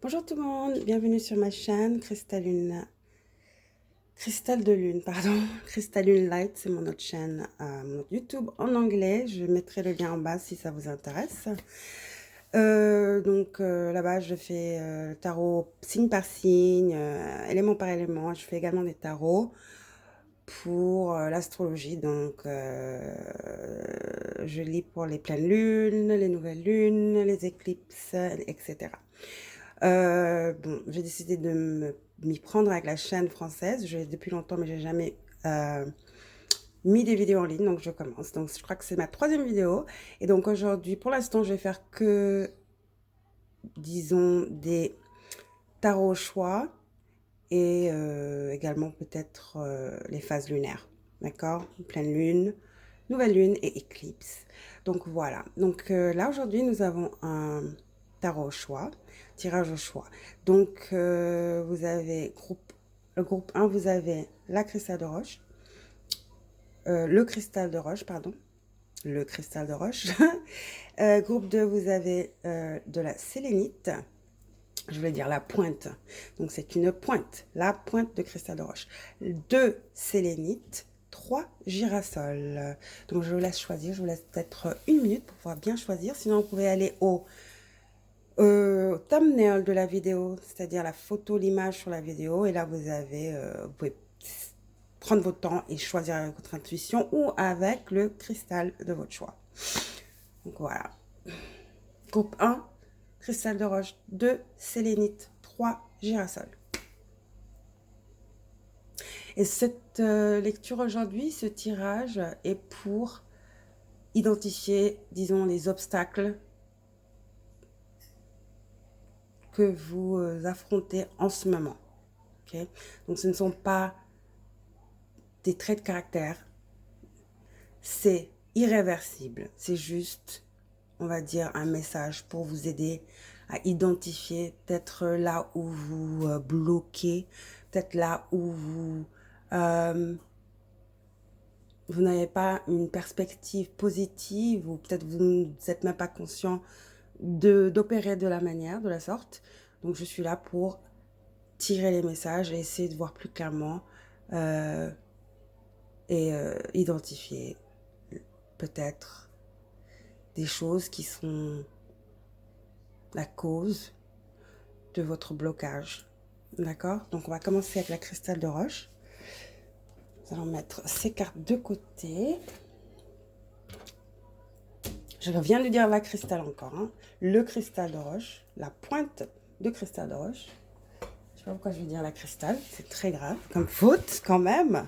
Bonjour tout le monde, bienvenue sur ma chaîne Cristal de Lune, pardon. Cristalline Light, c'est mon autre chaîne, mon autre YouTube en anglais. Je mettrai le lien en bas si ça vous intéresse. Là-bas, je fais tarot signe par signe, élément par élément. Je fais également des tarots pour l'astrologie. Je lis pour les pleines lunes, les nouvelles lunes, les éclipses, etc. Bon, j'ai décidé de m'y prendre avec la chaîne française. Je l'ai depuis longtemps, mais j'ai jamais mis des vidéos en ligne, donc je commence. Donc, je crois que c'est ma troisième vidéo. Et donc, aujourd'hui, pour l'instant, je vais faire que, disons, des tarots au choix et également peut-être les phases lunaires. D'accord? Pleine lune, nouvelle lune et éclipse. Donc, voilà. Donc, là, aujourd'hui, nous avons un tarot au choix, tirage au choix. Donc, vous avez le groupe 1, vous avez la cristal de roche, le cristal de roche, pardon, le cristal de roche. Groupe 2, vous avez de la sélénite, je voulais dire la pointe, donc c'est une pointe, la pointe de cristal de roche. 2 sélénites, 3 girasoles. Donc je vous laisse choisir, je vous laisse peut-être une minute pour pouvoir bien choisir, sinon vous pouvez aller au thumbnail de la vidéo, c'est-à-dire la photo, l'image sur la vidéo, et là vous pouvez prendre votre temps et choisir avec votre intuition ou avec le cristal de votre choix. Donc voilà. Groupe 1, cristal de roche. 2, sélénite. 3, girasol. Et cette lecture aujourd'hui, ce tirage est pour identifier, disons, les obstacles que vous affrontez en ce moment. Okay? Donc ce ne sont pas des traits de caractère, c'est irréversible, c'est juste, on va dire, un message pour vous aider à identifier peut-être là où vous bloquez, peut-être là où vous n'avez pas une perspective positive ou peut-être vous n'êtes même pas conscient d'opérer de la manière, de la sorte. Donc je suis là pour tirer les messages et essayer de voir plus clairement identifier peut-être des choses qui sont la cause de votre blocage. D'accord? Donc on va commencer avec la cristal de roche. Nous allons mettre ces cartes de côté. Je viens de dire la cristal encore. Hein. Le cristal de roche, la pointe de cristal de roche. Je sais pas pourquoi je vais dire la cristal, c'est très grave comme faute quand même.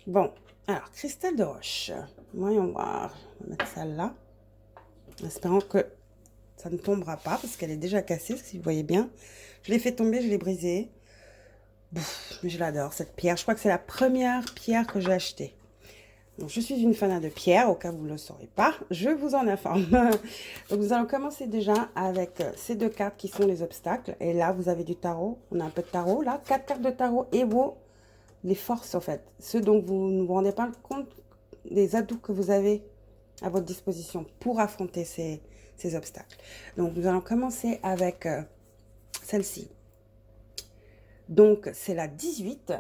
Bon, alors cristal de roche. Voyons voir. On va mettre ça là. En espérant que ça ne tombera pas parce qu'elle est déjà cassée, si vous voyez bien. Je l'ai fait tomber, je l'ai brisée. Mais je l'adore cette pierre. Je crois que c'est la première pierre que j'ai achetée. Donc, je suis une fan de pierre, au cas où vous ne le saurez pas, je vous en informe. Donc, nous allons commencer déjà avec ces deux cartes qui sont les obstacles. Et là, vous avez du tarot. On a un peu de tarot, là. 4 cartes de tarot et les forces, en fait. Ceux dont vous ne vous rendez pas compte des atouts que vous avez à votre disposition pour affronter ces obstacles. Donc, nous allons commencer avec celle-ci. Donc, c'est la 18.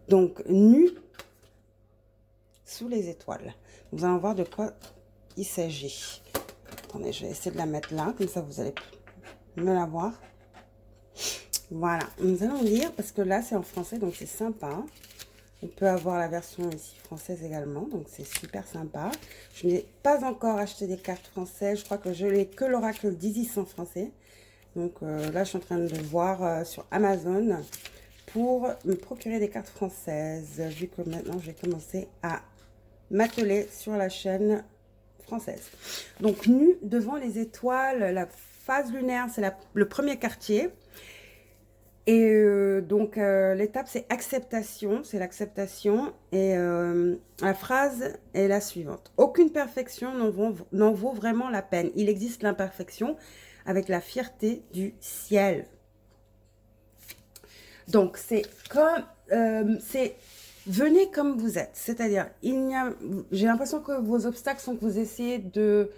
Donc, nue sous les étoiles. Nous allons voir de quoi il s'agit. Attendez, je vais essayer de la mettre là, comme ça vous allez mieux la voir. Voilà, nous allons lire, parce que là c'est en français, donc c'est sympa. On peut avoir la version ici française également, donc c'est super sympa. Je n'ai pas encore acheté des cartes françaises, je crois que je n'ai que l'oracle d'Isis en français. Donc là je suis en train de voir sur Amazon pour me procurer des cartes françaises, vu que maintenant j'ai commencé à m'atteler sur la chaîne française. Donc, nu devant les étoiles, la phase lunaire, c'est le premier quartier. Et l'étape, c'est acceptation, c'est l'acceptation. Et la phrase est la suivante. Aucune perfection n'en vaut vraiment la peine. Il existe l'imperfection avec la fierté du ciel. Donc, c'est comme... venez comme vous êtes. C'est-à-dire, j'ai l'impression que vos obstacles sont que vous essayez de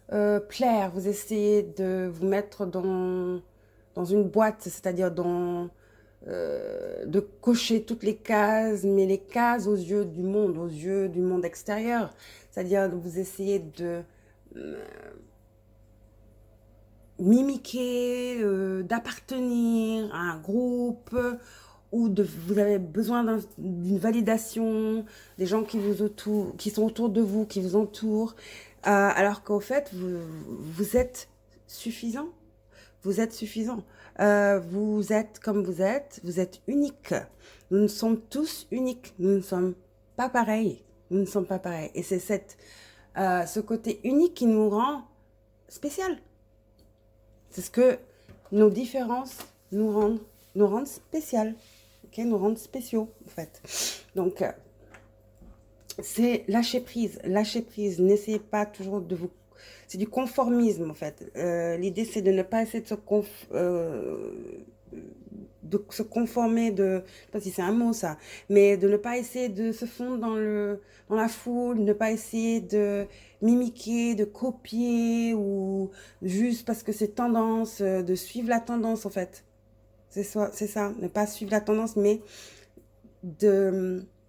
plaire, vous essayez de vous mettre dans une boîte, c'est-à-dire de cocher toutes les cases, mais les cases aux yeux du monde extérieur. C'est-à-dire que vous essayez de euh, mimiquer, d'appartenir à un groupe, vous avez besoin d'une validation, des gens qui sont autour de vous, qui vous entourent, alors qu'au fait, vous êtes suffisant. Vous êtes suffisant. Vous êtes comme vous êtes unique. Nous sommes tous uniques. Nous ne sommes pas pareils. Nous ne sommes pas pareils. Et c'est ce côté unique qui nous rend spécial. C'est ce que nos différences nous rendent spéciales. Okay, nous rendent spéciaux, en fait. Donc, c'est lâcher prise. Lâcher prise. N'essayez pas toujours de vous... C'est du conformisme, en fait. L'idée, c'est de ne pas essayer de se conformer, je ne sais pas si c'est un mot ça, mais de ne pas essayer de se fondre dans la foule, ne pas essayer de mimiquer, de copier, ou juste parce que c'est tendance, de suivre la tendance, en fait. C'est ça, ne pas suivre la tendance, mais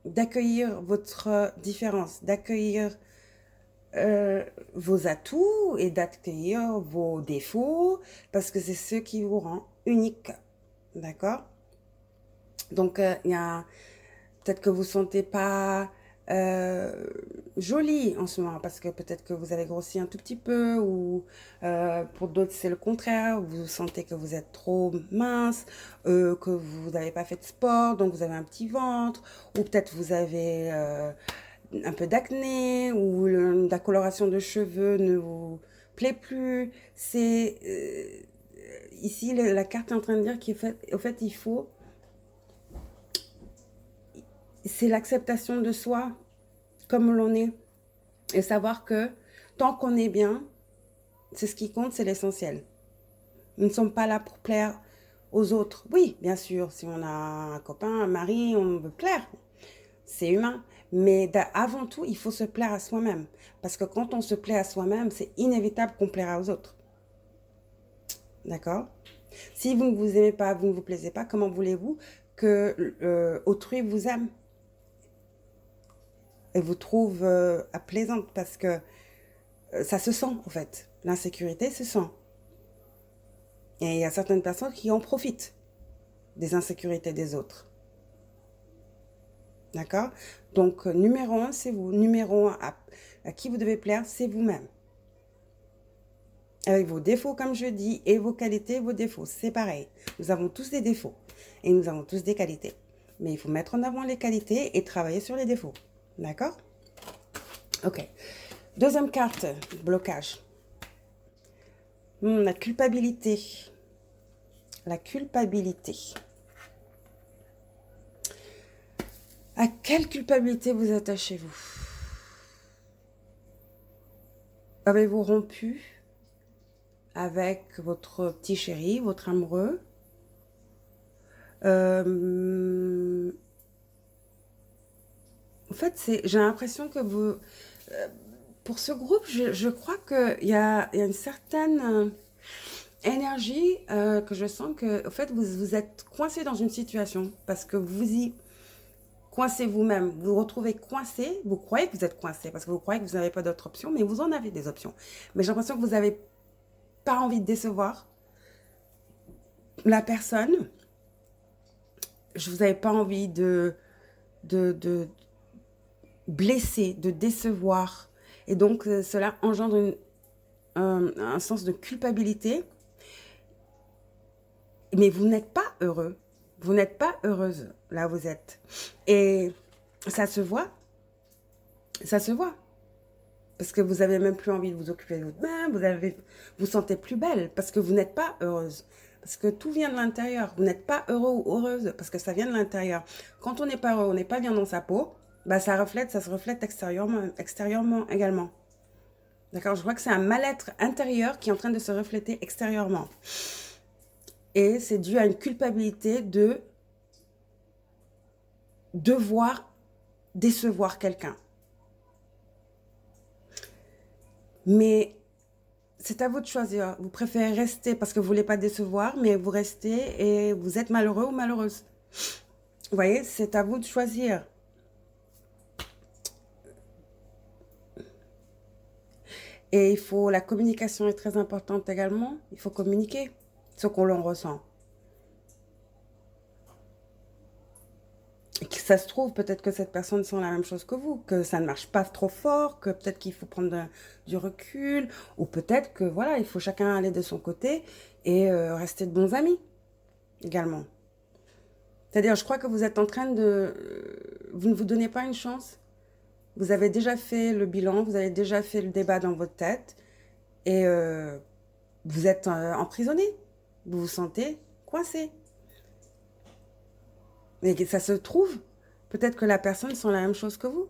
d'accueillir votre différence, d'accueillir vos atouts et d'accueillir vos défauts, parce que c'est ce qui vous rend unique. D'accord? Donc, il y a peut-être que vous ne sentez pas jolie en ce moment, parce que peut-être que vous avez grossi un tout petit peu, ou pour d'autres c'est le contraire, vous sentez que vous êtes trop mince, que vous n'avez pas fait de sport, donc vous avez un petit ventre, ou peut-être vous avez un peu d'acné, ou la coloration de cheveux ne vous plaît plus. C'est ici la carte est en train de dire qu'au fait il faut, c'est l'acceptation de soi comme l'on est, et savoir que tant qu'on est bien, c'est ce qui compte, c'est l'essentiel. Nous ne sommes pas là pour plaire aux autres. Oui, bien sûr, si on a un copain, un mari, on veut plaire, c'est humain. Mais avant tout, il faut se plaire à soi-même. Parce que quand on se plaît à soi-même, c'est inévitable qu'on plaira aux autres. D'accord? Si vous ne vous aimez pas, vous ne vous plaisez pas, comment voulez-vous que autrui vous aime et vous trouve plaisante? Parce que ça se sent, en fait. L'insécurité se sent. Et il y a certaines personnes qui en profitent des insécurités des autres. D'accord? Donc, numéro un, c'est vous. Numéro un, à qui vous devez plaire, c'est vous-même. Avec vos défauts, comme je dis, et vos qualités, vos défauts. C'est pareil. Nous avons tous des défauts. Et nous avons tous des qualités. Mais il faut mettre en avant les qualités et travailler sur les défauts. D'accord? Ok. Deuxième carte, blocage. La culpabilité. La culpabilité. À quelle culpabilité vous attachez-vous? Avez-vous rompu avec votre petit chéri, votre amoureux? En fait, j'ai l'impression que vous... pour ce groupe, je crois qu'il y a une certaine énergie que je sens que, en fait, vous êtes coincé dans une situation parce que vous y coincez vous-même. Vous vous retrouvez coincé, vous croyez que vous êtes coincé parce que vous croyez que vous n'avez pas d'autres options, mais vous en avez des options. Mais j'ai l'impression que vous n'avez pas envie de décevoir la personne. Je vous avais pas envie de blesser, de décevoir. Et donc, cela engendre un sens de culpabilité. Mais vous n'êtes pas heureux. Vous n'êtes pas heureuse là où vous êtes. Et ça se voit. Ça se voit. Parce que vous n'avez même plus envie de vous occuper de vous-même. Vous sentez plus belle parce que vous n'êtes pas heureuse. Parce que tout vient de l'intérieur. Vous n'êtes pas heureux ou heureuse parce que ça vient de l'intérieur. Quand on n'est pas heureux, on n'est pas bien dans sa peau, bah ça se reflète extérieurement également. D'accord? Je vois que c'est un mal-être intérieur qui est en train de se refléter extérieurement. Et c'est dû à une culpabilité de devoir décevoir quelqu'un. Mais c'est à vous de choisir. Vous préférez rester parce que vous voulez pas décevoir, mais vous restez et vous êtes malheureux ou malheureuse. Vous voyez, c'est à vous de choisir. Et il faut, la communication est très importante également. Il faut communiquer ce qu'on l'on ressent. Et que ça se trouve, peut-être que cette personne sent la même chose que vous, que ça ne marche pas trop fort, que peut-être qu'il faut prendre du recul, ou peut-être que voilà, il faut chacun aller de son côté et rester de bons amis également. C'est-à-dire, je crois que vous êtes en train de... Vous ne vous donnez pas une chance. Vous avez déjà fait le bilan, vous avez déjà fait le débat dans votre tête et vous êtes emprisonné. Vous vous sentez coincé. Et ça se trouve, peut-être que la personne sent la même chose que vous.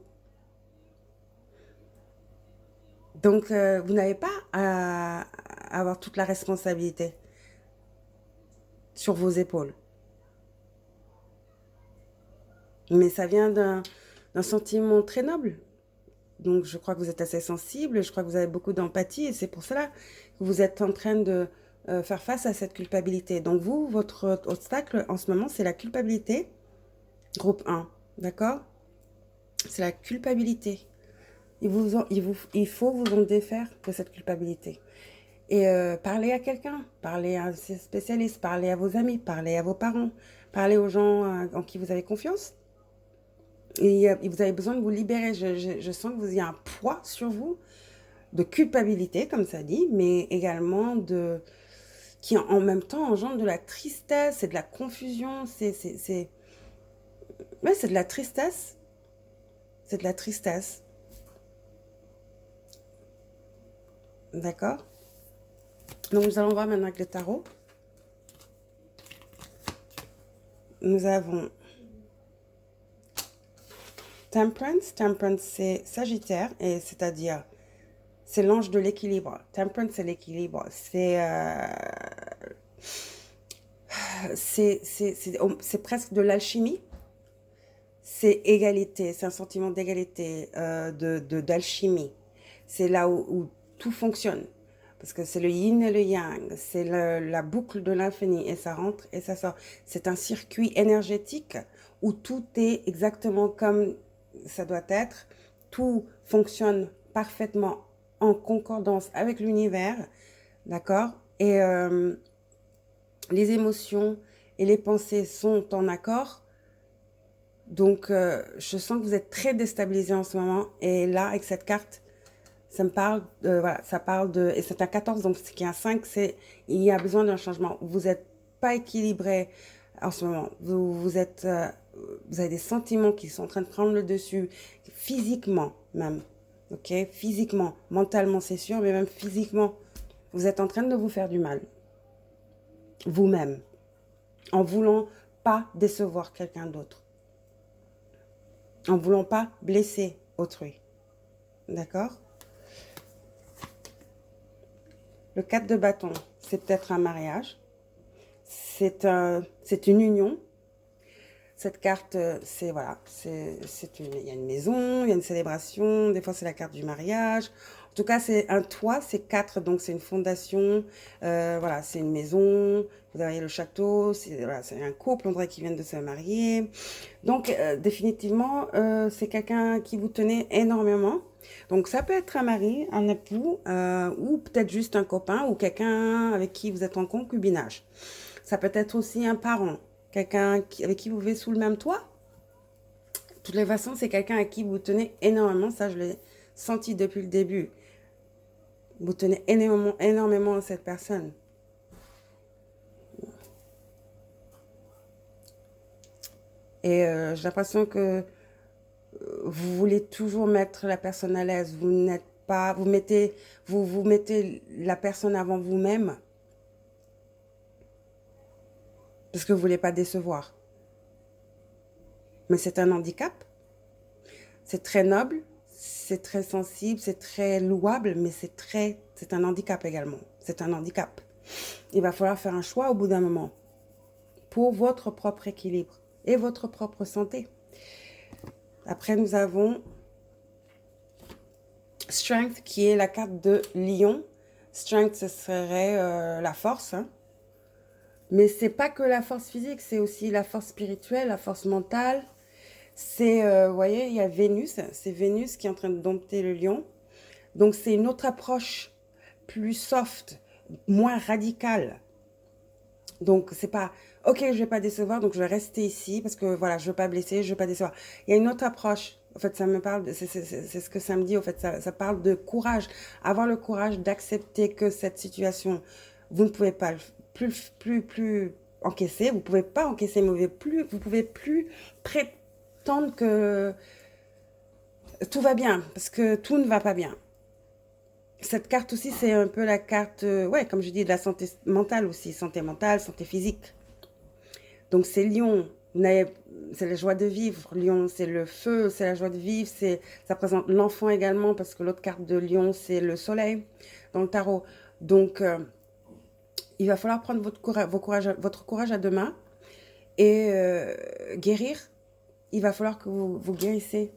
Donc, vous n'avez pas à avoir toute la responsabilité sur vos épaules. Mais ça vient d'un sentiment très noble. Donc, je crois que vous êtes assez sensible, je crois que vous avez beaucoup d'empathie et c'est pour cela que vous êtes en train de faire face à cette culpabilité. Donc, vous, votre obstacle en ce moment, c'est la culpabilité. Groupe 1, d'accord? C'est la culpabilité. Il faut vous en défaire de cette culpabilité. Et parlez à quelqu'un, parlez à un spécialiste, parlez à vos amis, parlez à vos parents, parlez aux gens en qui vous avez confiance. Et vous avez besoin de vous libérer. Je sens que vous y a un poids sur vous de culpabilité, comme ça dit, mais également qui en même temps engendre de la tristesse et de la confusion. Ouais, c'est de la tristesse. C'est de la tristesse. D'accord? Donc, nous allons voir maintenant avec le tarot. Nous avons Temperance. Temperance, c'est Sagittaire, et c'est-à-dire, c'est l'ange de l'équilibre. Temperance, c'est l'équilibre. C'est presque de l'alchimie. C'est égalité, c'est un sentiment d'égalité, d'alchimie. C'est là où tout fonctionne. Parce que c'est le yin et le yang, c'est la boucle de l'infini et ça rentre et ça sort. C'est un circuit énergétique où tout est exactement comme ça doit être. Tout fonctionne parfaitement en concordance avec l'univers, d'accord? Et les émotions et les pensées sont en accord. Donc, je sens que vous êtes très déstabilisé en ce moment. Et là, avec cette carte, ça me parle de, voilà, ça parle de, et c'est un 14, donc ce qui est un 5, c'est, il y a besoin d'un changement. Vous n'êtes pas équilibré en ce moment. Vous avez des sentiments qui sont en train de prendre le dessus, physiquement même. Ok? Physiquement, mentalement, c'est sûr, mais même physiquement, vous êtes en train de vous faire du mal. Vous-même. En voulant pas décevoir quelqu'un d'autre. En voulant pas blesser autrui. D'accord? Le 4 de bâton, c'est peut-être un mariage. C'est une union. Cette carte, c'est voilà, il y a une maison, il y a une célébration. Des fois, c'est la carte du mariage. En tout cas, c'est un toit, c'est 4, donc c'est une fondation. Voilà, c'est une maison. Vous avez le château. C'est voilà, un couple, on dirait qu'ils viennent de se marier. Donc, définitivement, c'est quelqu'un qui vous tenait énormément. Donc, ça peut être un mari, un époux, ou peut-être juste un copain ou quelqu'un avec qui vous êtes en concubinage. Ça peut être aussi un parent, quelqu'un avec qui vous vivez sous le même toit. De toutes les façons, c'est quelqu'un à qui vous tenez énormément. Ça, je l'ai senti depuis le début. Vous tenez énormément, énormément à cette personne. Et j'ai l'impression que vous voulez toujours mettre la personne à l'aise. Vous n'êtes pas, vous mettez la personne avant vous-même parce que vous voulez pas décevoir. Mais c'est un handicap. C'est très noble, c'est très sensible, c'est très louable, mais c'est un handicap également. C'est un handicap. Il va falloir faire un choix au bout d'un moment pour votre propre équilibre et votre propre santé. Après, nous avons Strength qui est la carte de Lion. Strength, ce serait la force, hein. Mais c'est pas que la force physique, c'est aussi la force spirituelle, la force mentale. C'est, vous voyez, il y a Vénus, c'est Vénus qui est en train de dompter le lion. Donc c'est une autre approche plus soft, moins radicale. Donc c'est pas, ok, je vais pas décevoir, donc je vais rester ici parce que voilà, je veux pas blesser, je veux pas décevoir. Il y a une autre approche. En fait, ça me parle, c'est ce que ça me dit. En fait, ça parle de courage, avoir le courage d'accepter que cette situation, vous ne pouvez pas plus encaisser. Vous pouvez pas encaisser, mais vous pouvez plus prétendre que tout va bien parce que tout ne va pas bien. Cette carte aussi, c'est un peu la carte, ouais, comme je dis, de la santé mentale aussi, santé mentale, santé physique. Donc c'est Lion, c'est la joie de vivre. Lion, c'est le feu, c'est la joie de vivre. Ça représente l'enfant également parce que l'autre carte de Lion, c'est le soleil dans le tarot. Donc il va falloir prendre votre courage à deux mains et guérir. Il va falloir que vous guérissez.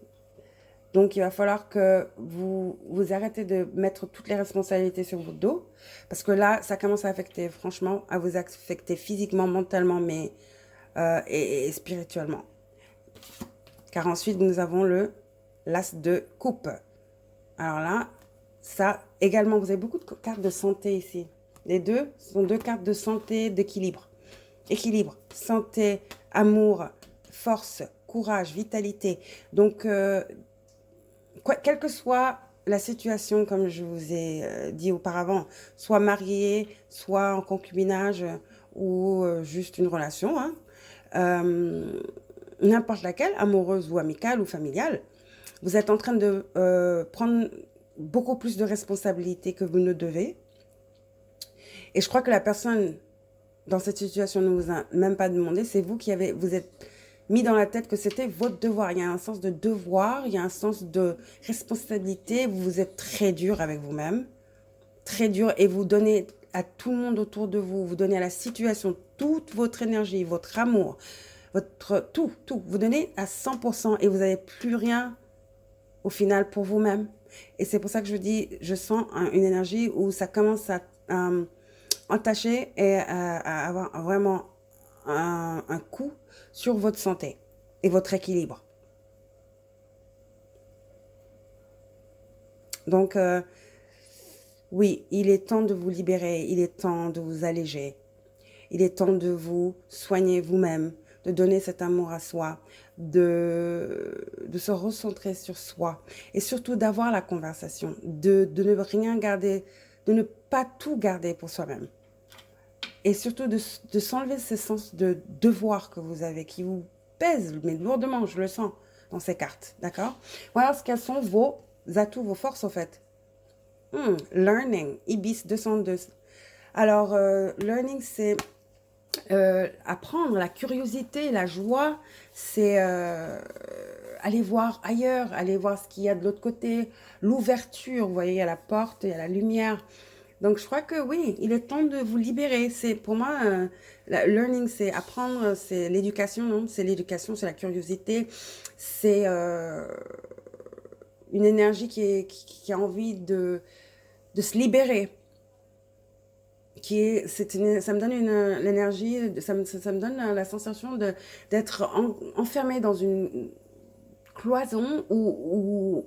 Donc, il va falloir que vous arrêtez de mettre toutes les responsabilités sur votre dos. Parce que là, ça commence à affecter, franchement, à vous affecter physiquement, mentalement, mais et spirituellement. Car ensuite, nous avons l'as de coupe. Alors là, ça, également, vous avez beaucoup de cartes de santé ici. Les deux sont deux cartes de santé, d'équilibre. Équilibre, santé, amour, force, courage, vitalité. Donc, quelle que soit la situation, comme je vous ai dit auparavant, soit marié, soit en concubinage ou juste une relation, hein, n'importe laquelle, amoureuse ou amicale ou familiale, vous êtes en train de prendre beaucoup plus de responsabilités que vous ne devez. Et je crois que la personne dans cette situation ne vous a même pas demandé, c'est vous vous êtes mis dans la tête que c'était votre devoir. Il y a un sens de devoir, il y a un sens de responsabilité. Vous êtes très dur avec vous-même, très dur, et vous donnez à tout le monde autour de vous, vous donnez à la situation toute votre énergie, votre amour, tout. Vous donnez à 100% et vous n'avez plus rien au final pour vous-même. Et c'est pour ça que je dis, je sens une énergie où ça commence à entacher et à avoir vraiment un coup sur votre santé et votre équilibre. Donc, oui, il est temps de vous libérer, il est temps de vous alléger, il est temps de vous soigner vous-même, de donner cet amour à soi, de se recentrer sur soi et surtout d'avoir la conversation, de ne rien garder, de ne pas tout garder pour soi-même. Et surtout de s'enlever ce sens de devoir que vous avez, qui vous pèse, mais lourdement, je le sens dans ces cartes, d'accord? Voilà quels sont vos atouts, vos forces, en fait. Learning, Ibis 202. Alors, learning, c'est apprendre, la curiosité, la joie, c'est aller voir ailleurs, aller voir ce qu'il y a de l'autre côté, l'ouverture, vous voyez, il y a la porte, il y a la lumière. Donc, je crois que oui, il est temps de vous libérer. C'est pour moi, learning, c'est apprendre, c'est l'éducation, non? C'est l'éducation, c'est la curiosité, c'est une énergie qui a envie de se libérer. Ça me donne l'énergie, ça me donne la sensation d'être enfermé dans une cloison ou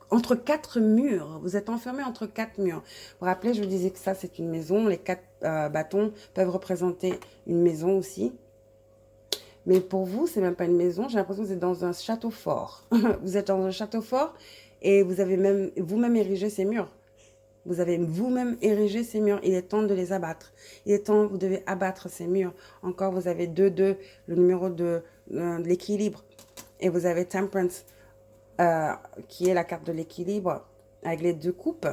entre quatre murs. Vous êtes enfermé entre quatre murs. Vous vous rappelez, je vous disais que ça, c'est une maison. Les quatre bâtons peuvent représenter une maison aussi. Mais pour vous, c'est même pas une maison. J'ai l'impression que vous êtes dans un château fort. Vous êtes dans un château fort et vous avez même vous-même érigé ces murs. Vous avez vous-même érigé ces murs. Il est temps de les abattre. Il est temps, vous devez abattre ces murs. Encore, vous avez 2-2, le numéro de l'équilibre. Et vous avez Temperance, qui est la carte de l'équilibre, avec les deux coupes.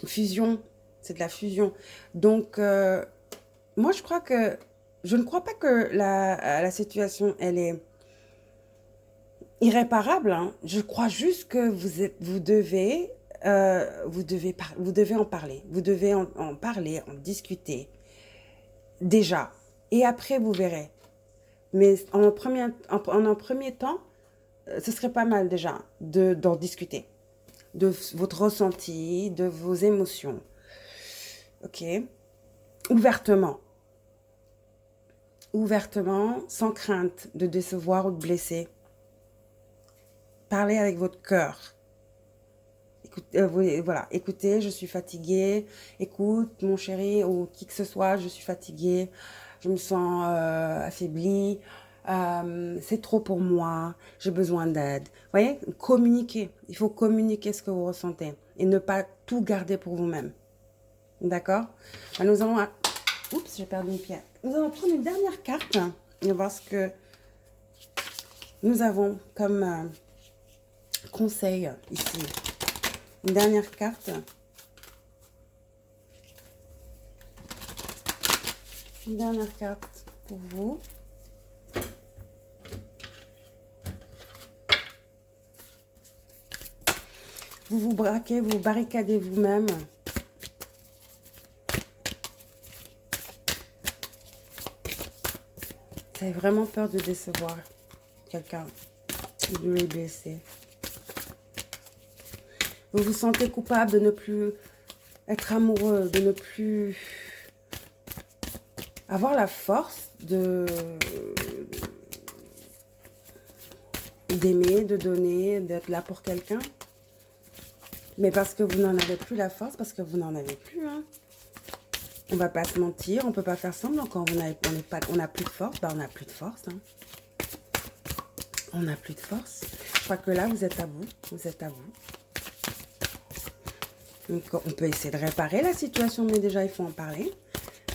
Fusion, c'est de la fusion. Donc, moi, je ne crois pas que la situation, elle est irréparable, hein. Je crois juste que vous devez en parler. Vous devez en parler, en discuter. Déjà. Et après, vous verrez. Mais en un premier temps, ce serait pas mal déjà d'en discuter. de votre ressenti, de vos émotions. Ok? Ouvertement. Ouvertement, sans crainte de décevoir ou de blesser. Parlez avec votre cœur. Voilà, écoutez, je suis fatiguée. Écoute, mon chéri, ou qui que ce soit, je suis fatiguée. Je me sens affaiblie. C'est trop pour moi. J'ai besoin d'aide. Vous voyez, communiquer. Il faut communiquer ce que vous ressentez et ne pas tout garder pour vous-même. D'accord? Nous allons... Oups, j'ai perdu une pièce. Nous allons prendre une dernière carte et voir ce que nous avons comme conseil ici. Une dernière carte. Une dernière carte pour vous. Vous vous braquez, vous barricadez vous-même. Vous avez vraiment peur de décevoir quelqu'un, de les blesser. Vous vous sentez coupable de ne plus être amoureux, de ne plus avoir la force d'aimer, de donner, d'être là pour quelqu'un. Mais parce que vous n'en avez plus la force, parce que vous n'en avez plus. Hein. On va pas se mentir, on peut pas faire semblant. Quand on n'a plus de force, bah on n'a plus de force. Hein. On n'a plus de force. Je crois que là, vous êtes à vous. Vous êtes à vous. Donc, on peut essayer de réparer la situation, mais déjà, il faut en parler.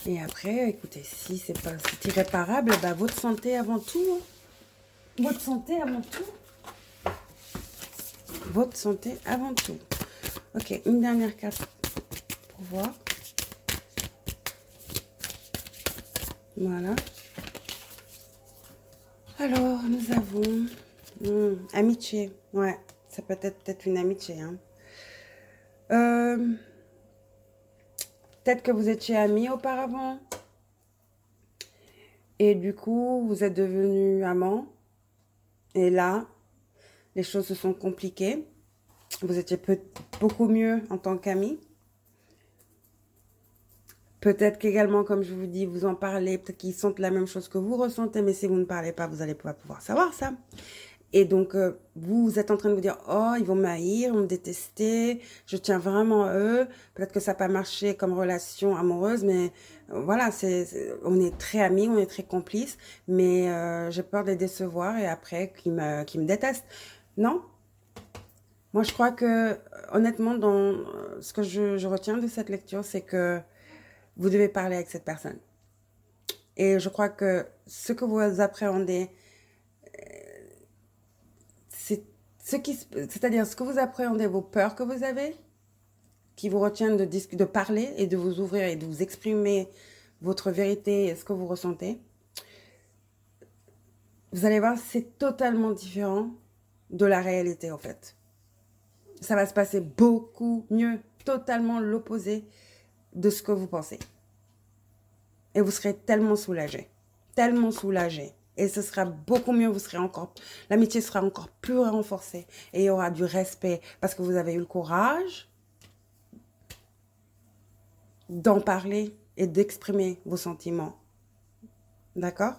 Et après, écoutez, si c'est irréparable, bah, votre santé avant tout. Hein. Votre santé avant tout. Votre santé avant tout. Ok, une dernière carte pour voir. Voilà. Alors, nous avons... amitié. Ouais, ça peut être peut-être une amitié. Hein. Peut-être que vous étiez amis auparavant. Et du coup, vous êtes devenus amants. Et là, les choses se sont compliquées. Vous étiez beaucoup mieux en tant qu'amis. Peut-être qu'également, comme je vous dis, vous en parlez. Peut-être qu'ils sentent la même chose que vous ressentez. Mais si vous ne parlez pas, vous n'allez pas pouvoir savoir ça. Et donc, vous êtes en train de vous dire, oh, ils vont m'haïr, ils vont me détester, je tiens vraiment à eux. Peut-être que ça n'a pas marché comme relation amoureuse, mais voilà, on est très amis, on est très complices, mais j'ai peur de les décevoir et après qu'ils me détestent. Non. Moi, je crois que, honnêtement, dans ce que je retiens de cette lecture, c'est que vous devez parler avec cette personne. Et je crois que ce que vous appréhendez, c'est-à-dire ce que vous appréhendez, vos peurs que vous avez, qui vous retiennent de parler et de vous ouvrir et de vous exprimer votre vérité et ce que vous ressentez, vous allez voir, c'est totalement différent de la réalité en fait. Ça va se passer beaucoup mieux, totalement l'opposé de ce que vous pensez. Et vous serez tellement soulagé, tellement soulagé. Et ce sera beaucoup mieux, l'amitié sera encore plus renforcée. Et il y aura du respect parce que vous avez eu le courage d'en parler et d'exprimer vos sentiments. D'accord?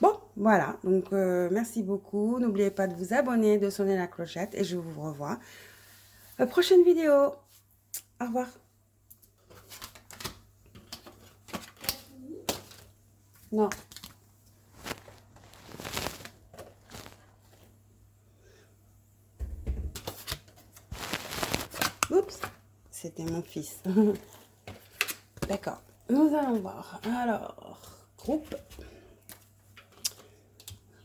Bon, voilà. Donc, merci beaucoup. N'oubliez pas de vous abonner, de sonner la clochette. Et je vous revois à la prochaine vidéo. Au revoir. Non. Oups, c'était mon fils. D'accord, nous allons voir. Alors, groupe.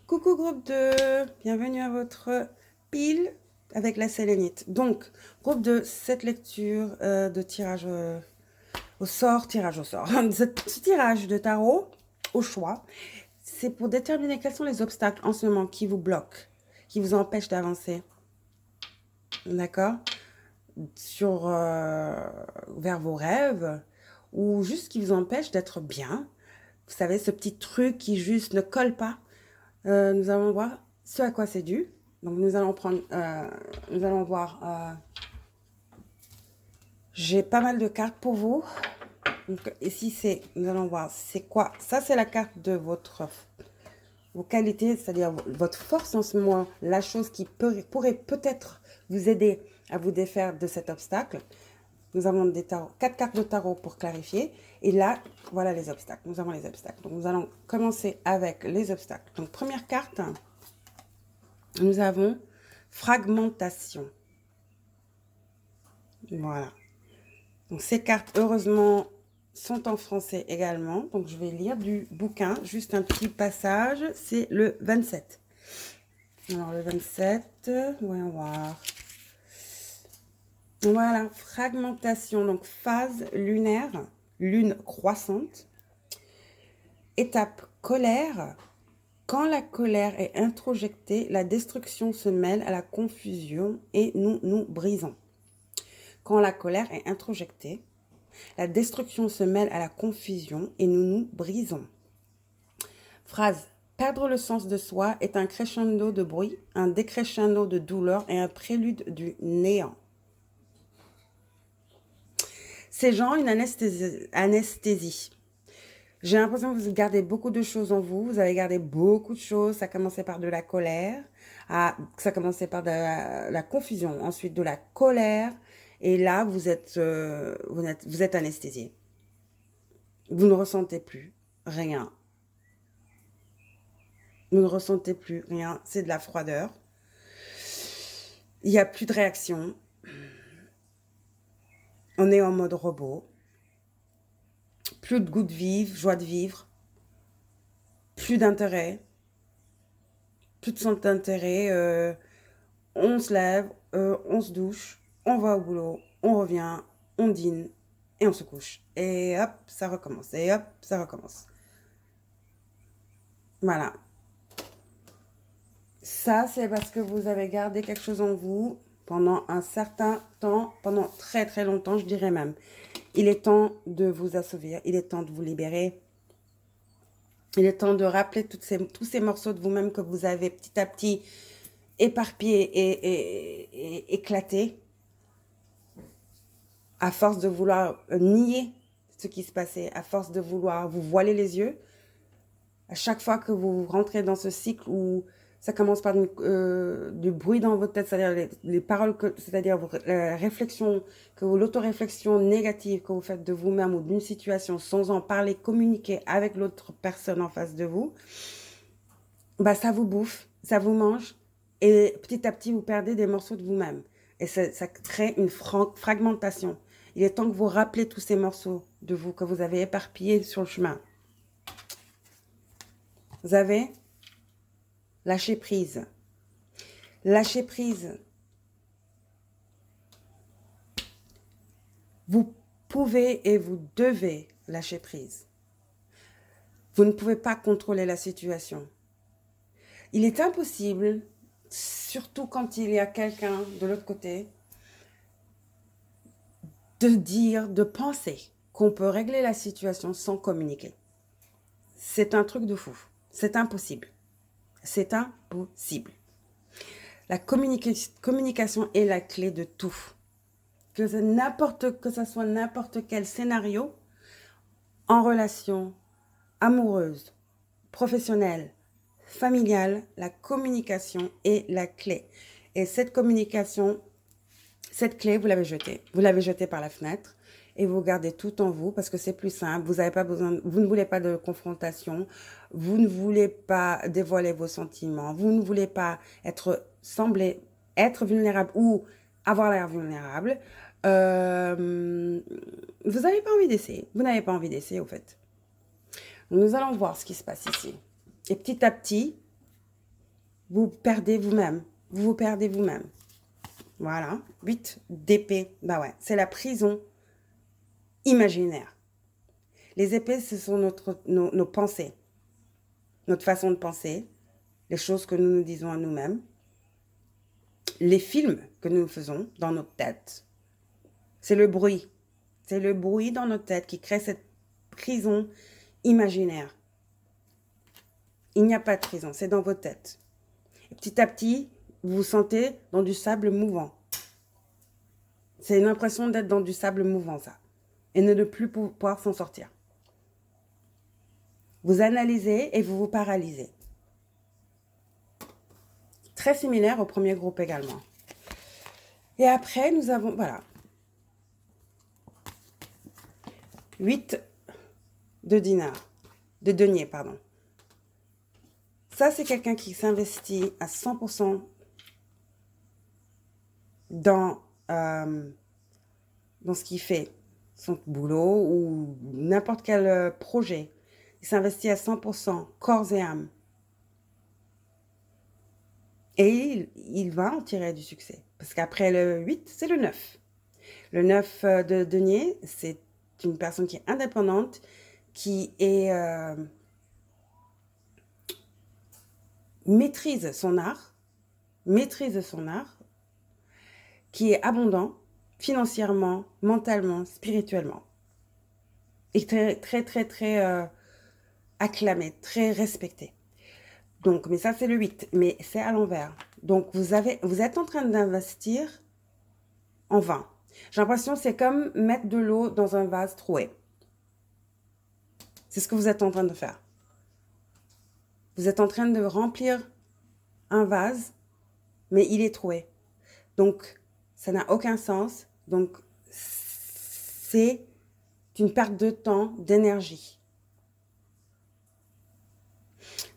Coucou groupe 2, bienvenue à votre pile avec la sélénite. Donc, groupe 2, cette lecture de tirage au sort, ce tirage de tarot au choix, c'est pour déterminer quels sont les obstacles en ce moment qui vous bloquent, qui vous empêchent d'avancer. D'accord? Vers vos rêves ou juste qui vous empêche d'être bien. Vous savez, ce petit truc qui juste ne colle pas. Nous allons voir ce à quoi c'est dû. Donc, nous allons prendre, nous allons voir, j'ai pas mal de cartes pour vous. Donc, ici, nous allons voir, c'est quoi? Ça, c'est la carte de vos qualités, c'est-à-dire votre force en ce moment, la chose qui pourrait peut-être vous aider à vous défaire de cet obstacle. Nous avons des tarots, 4 cartes de tarot pour clarifier. Et là, voilà les obstacles. Nous avons les obstacles. Donc, nous allons commencer avec les obstacles. Donc, première carte, nous avons fragmentation. Voilà. Donc, ces cartes, heureusement, sont en français également. Donc, je vais lire du bouquin. Juste un petit passage. C'est le 27. Alors, le 27, voyons voir. Voilà, fragmentation. Donc, phase lunaire, lune croissante. Étape colère. Quand la colère est introjectée, la destruction se mêle à la confusion et nous nous brisons. Quand la colère est introjectée, la destruction se mêle à la confusion et nous nous brisons. Phrase. Perdre le sens de soi est un crescendo de bruit, un décrescendo de douleur et un prélude du néant. C'est genre une anesthésie. J'ai l'impression que vous gardez beaucoup de choses en vous. Vous avez gardé beaucoup de choses. Ça a commencé par de la colère. Ça a commencé par de la confusion. Ensuite, de la colère. Et là, vous êtes anesthésié. Vous ne ressentez plus rien. Vous ne ressentez plus rien. C'est de la froideur. Il n'y a plus de réaction. On est en mode robot. Plus de goût de vivre, joie de vivre. Plus d'intérêt. Plus de centre d'intérêt. On se lève, on se douche, on va au boulot, on revient, on dîne et on se couche. Et hop, ça recommence. Et hop, ça recommence. Voilà. Ça, c'est parce que vous avez gardé quelque chose en vous pendant un certain temps, pendant très très longtemps, je dirais même. Il est temps de vous assouvir, il est temps de vous libérer. Il est temps de rappeler tous ces morceaux de vous-même que vous avez petit à petit éparpillés et éclatés. À force de vouloir nier ce qui se passait, à force de vouloir vous voiler les yeux, à chaque fois que vous rentrez dans ce cycle où ça commence par du bruit dans votre tête, c'est-à-dire les paroles, c'est-à-dire la réflexion, l'autoréflexion négative que vous faites de vous-même ou d'une situation sans en parler, communiquer avec l'autre personne en face de vous, bah ça vous bouffe, ça vous mange et petit à petit vous perdez des morceaux de vous-même. Et ça crée une fragmentation. Il est temps que vous rappelez tous ces morceaux de vous que vous avez éparpillés sur le chemin. Vous avez lâché prise. Lâcher prise. Vous pouvez et vous devez lâcher prise. Vous ne pouvez pas contrôler la situation. Il est impossible, surtout quand il y a quelqu'un de l'autre côté, de penser qu'on peut régler la situation sans communiquer. C'est un truc de fou. C'est impossible. C'est impossible. La communication est la clé de tout. Que ce soit n'importe quel scénario, en relation amoureuse, professionnelle, familiale, la communication est la clé. Et cette communication, cette clé, vous l'avez jetée. Vous l'avez jetée par la fenêtre et vous gardez tout en vous parce que c'est plus simple. Vous n'avez pas besoin, vous ne voulez pas de confrontation. Vous ne voulez pas dévoiler vos sentiments. Vous ne voulez pas sembler être vulnérable ou avoir l'air vulnérable. Vous n'avez pas envie d'essayer. Vous n'avez pas envie d'essayer, au fait. Nous allons voir ce qui se passe ici. Et petit à petit, vous perdez vous-même. Vous vous perdez vous-même. Voilà. 8 d'épée. Bah ouais, c'est la prison imaginaire. Les épées, ce sont nos pensées. Notre façon de penser. Les choses que nous nous disons à nous-mêmes. Les films que nous faisons dans notre tête. C'est le bruit. C'est le bruit dans notre tête qui crée cette prison imaginaire. Il n'y a pas de prison, c'est dans vos têtes. Et petit à petit, vous vous sentez dans du sable mouvant. C'est une impression d'être dans du sable mouvant, ça. Et de ne plus pouvoir s'en sortir. Vous analysez et vous vous paralysez. Très similaire au premier groupe également. Et après, nous avons, voilà, 8 de dinars, de deniers, pardon. Ça, c'est quelqu'un qui s'investit à 100% dans ce qu'il fait, son boulot ou n'importe quel projet. Il s'investit à 100%, corps et âme. Et il va en tirer du succès. Parce qu'après le 8, c'est le 9. Le 9 de denier, c'est une personne qui est indépendante, qui est, maîtrise son art, qui est abondant financièrement, mentalement, spirituellement. Et très acclamé, très respecté. Donc, mais ça, c'est le 8, mais c'est à l'envers. Donc, vous êtes en train d'investir en vain. J'ai l'impression que c'est comme mettre de l'eau dans un vase troué. C'est ce que vous êtes en train de faire. Vous êtes en train de remplir un vase, mais il est troué. Donc, ça n'a aucun sens. Donc, c'est une perte de temps, d'énergie.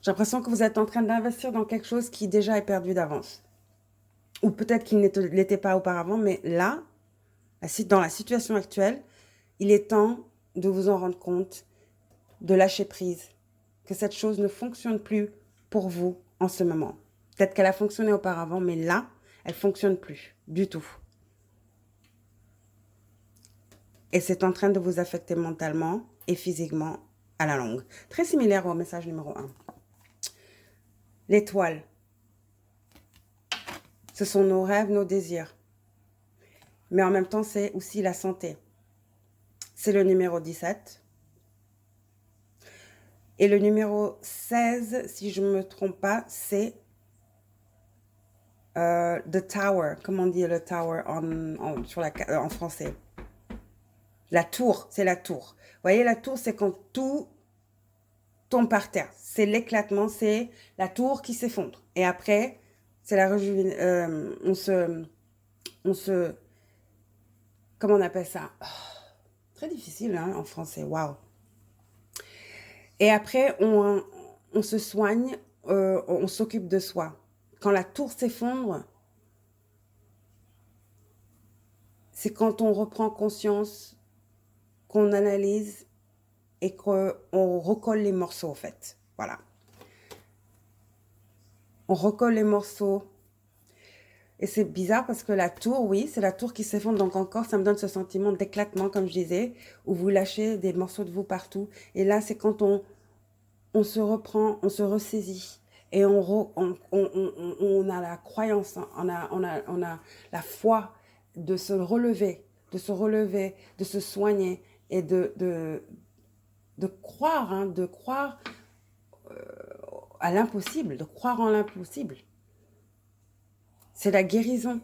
J'ai l'impression que vous êtes en train d'investir dans quelque chose qui déjà est perdu d'avance. Ou peut-être qu'il ne l'était pas auparavant, mais là, dans la situation actuelle, il est temps de vous en rendre compte, de lâcher prise, que cette chose ne fonctionne plus pour vous en ce moment. Peut-être qu'elle a fonctionné auparavant, mais là, elle ne fonctionne plus du tout. Et c'est en train de vous affecter mentalement et physiquement à la longue. Très similaire au message numéro 1. L'étoile. Ce sont nos rêves, nos désirs. Mais en même temps, c'est aussi la santé. C'est le numéro 17. Et le numéro 16, si je ne me trompe pas, c'est The Tower. Comment on dit le Tower en français? La tour, c'est la tour. Vous voyez, la tour, c'est quand tout tombe par terre. C'est l'éclatement, c'est la tour qui s'effondre. Et après, c'est la comment on appelle ça? Très difficile hein, en français, waouh. Et après, on se soigne, on s'occupe de soi. Quand la tour s'effondre, c'est quand on reprend conscience, qu'on analyse et qu'on recolle les morceaux, en fait. Voilà. On recolle les morceaux. Et c'est bizarre parce que la tour, oui, c'est la tour qui s'effondre. Donc encore, ça me donne ce sentiment d'éclatement, comme je disais, où vous lâchez des morceaux de vous partout. Et là, c'est quand on se reprend, on se ressaisit. Et on a la croyance, on a la foi de se relever, de se soigner et de croire, hein, de croire à l'impossible, de croire en l'impossible. C'est la guérison,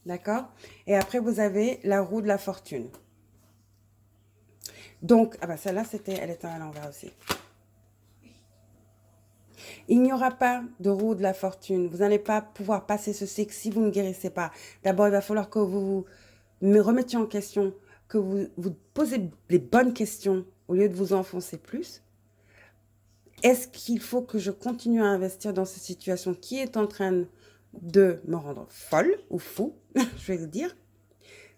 d'accord? Et après, vous avez la roue de la fortune. Donc, ah bah celle-là, elle était à l'envers aussi. Il n'y aura pas de roue de la fortune. Vous n'allez pas pouvoir passer ce cycle si vous ne guérissez pas. D'abord, il va falloir que vous me remettiez en question, que vous posez les bonnes questions au lieu de vous enfoncer plus. Est-ce qu'il faut que je continue à investir dans cette situation qui est en train de me rendre folle ou fou, je vais le dire,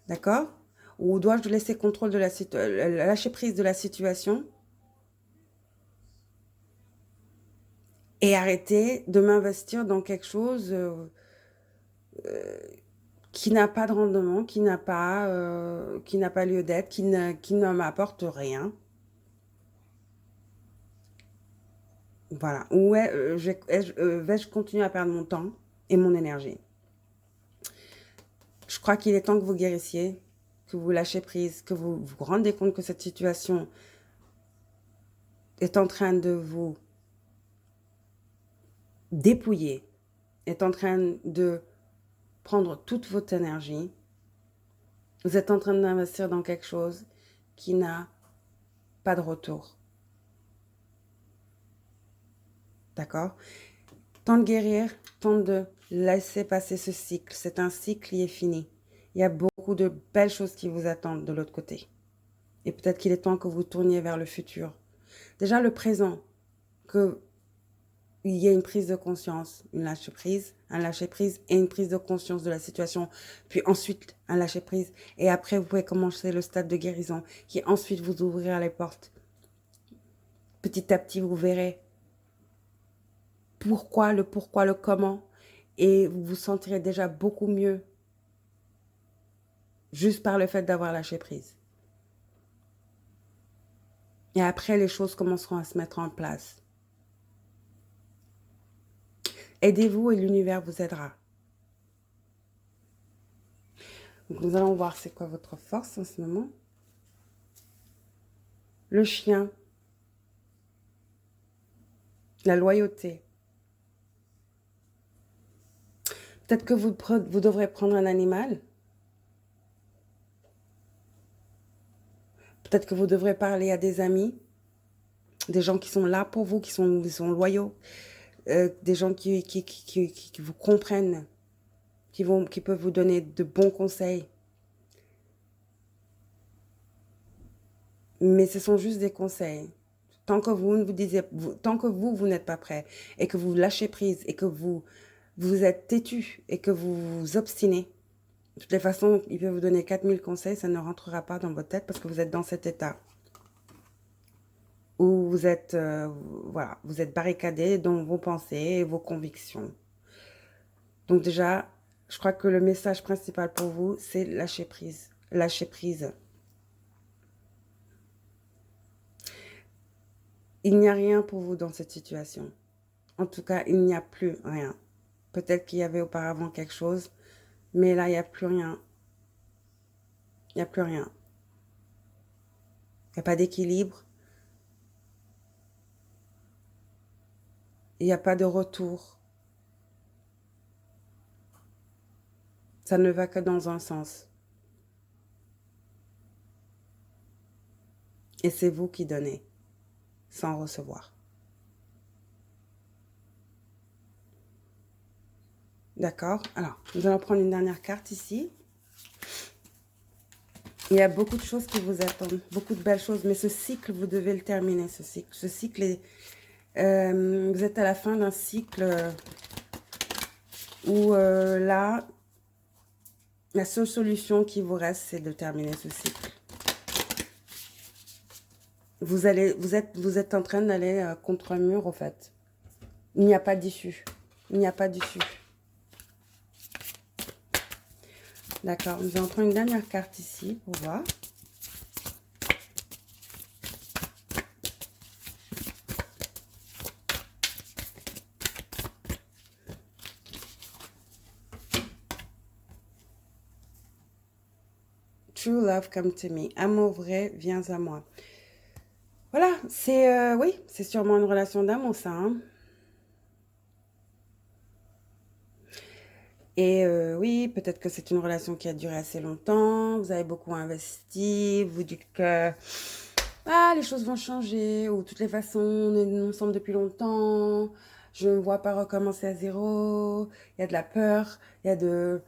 d'accord? Ou dois-je laisser contrôle de lâcher prise de la situation et arrêter de m'investir dans quelque chose qui n'a pas de rendement, qui n'a pas lieu d'être, qui ne m'apporte rien. Voilà. Ou vais-je continuer à perdre mon temps et mon énergie? Je crois qu'il est temps que vous guérissiez, que vous lâchez prise, que vous vous rendez compte que cette situation est en train de vous dépouiller est en train de prendre toute votre énergie. Vous êtes en train d'investir dans quelque chose qui n'a pas de retour. D'accord? Temps de guérir, temps de laisser passer ce cycle. C'est un cycle qui est fini. Il y a beaucoup de belles choses qui vous attendent de l'autre côté. Et peut-être qu'il est temps que vous tourniez vers le futur. Déjà le présent, qu'il y ait une prise de conscience, un lâcher prise et une prise de conscience de la situation. Puis ensuite, un lâcher prise. Et après, vous pouvez commencer le stade de guérison qui ensuite vous ouvrira les portes. Petit à petit, vous verrez pourquoi, le comment. Et vous vous sentirez déjà beaucoup mieux juste par le fait d'avoir lâché prise. Et après, les choses commenceront à se mettre en place. Aidez-vous et l'univers vous aidera. Donc, nous allons voir c'est quoi votre force en ce moment. Le chien. La loyauté. Peut-être que vous devrez prendre un animal. Peut-être que vous devrez parler à des amis. Des gens qui sont là pour vous, qui sont loyaux. Des gens qui vous comprennent. Qui peuvent vous donner de bons conseils. Mais ce sont juste des conseils. Tant que vous n'êtes pas prêt et que vous lâchez prise et que vous êtes têtu et que vous vous obstinez, de toutes les façons, il peut vous donner 4000 conseils, ça ne rentrera pas dans votre tête parce que vous êtes dans cet état où vous êtes, voilà, vous êtes barricadé dans vos pensées et vos convictions. Donc déjà, je crois que le message principal pour vous, c'est lâcher prise. Lâcher prise. Il n'y a rien pour vous dans cette situation. En tout cas, il n'y a plus rien. Peut-être qu'il y avait auparavant quelque chose, mais là, il n'y a plus rien. Il n'y a plus rien. Il n'y a pas d'équilibre. Il n'y a pas de retour. Ça ne va que dans un sens. Et c'est vous qui donnez, sans recevoir. D'accord? Alors, nous allons prendre une dernière carte ici. Il y a beaucoup de choses qui vous attendent, beaucoup de belles choses, mais ce cycle, vous devez le terminer, ce cycle. Ce cycle est... vous êtes à la fin d'un cycle où là, la seule solution qui vous reste, c'est de terminer ce cycle. Vous êtes en train d'aller contre un mur, au fait. Il n'y a pas d'issue. Il n'y a pas d'issue. D'accord, nous allons prendre une dernière carte ici pour voir. True love come to me. Amour vrai, viens à moi. Voilà, c'est oui, c'est sûrement une relation d'amour, ça. Hein. Et oui, peut-être que c'est une relation qui a duré assez longtemps. Vous avez beaucoup investi. Vous dites que ah, les choses vont changer. Ou de toutes les façons, on est ensemble depuis longtemps. Je ne me vois pas recommencer à zéro. Il y a de la peur. Il y a de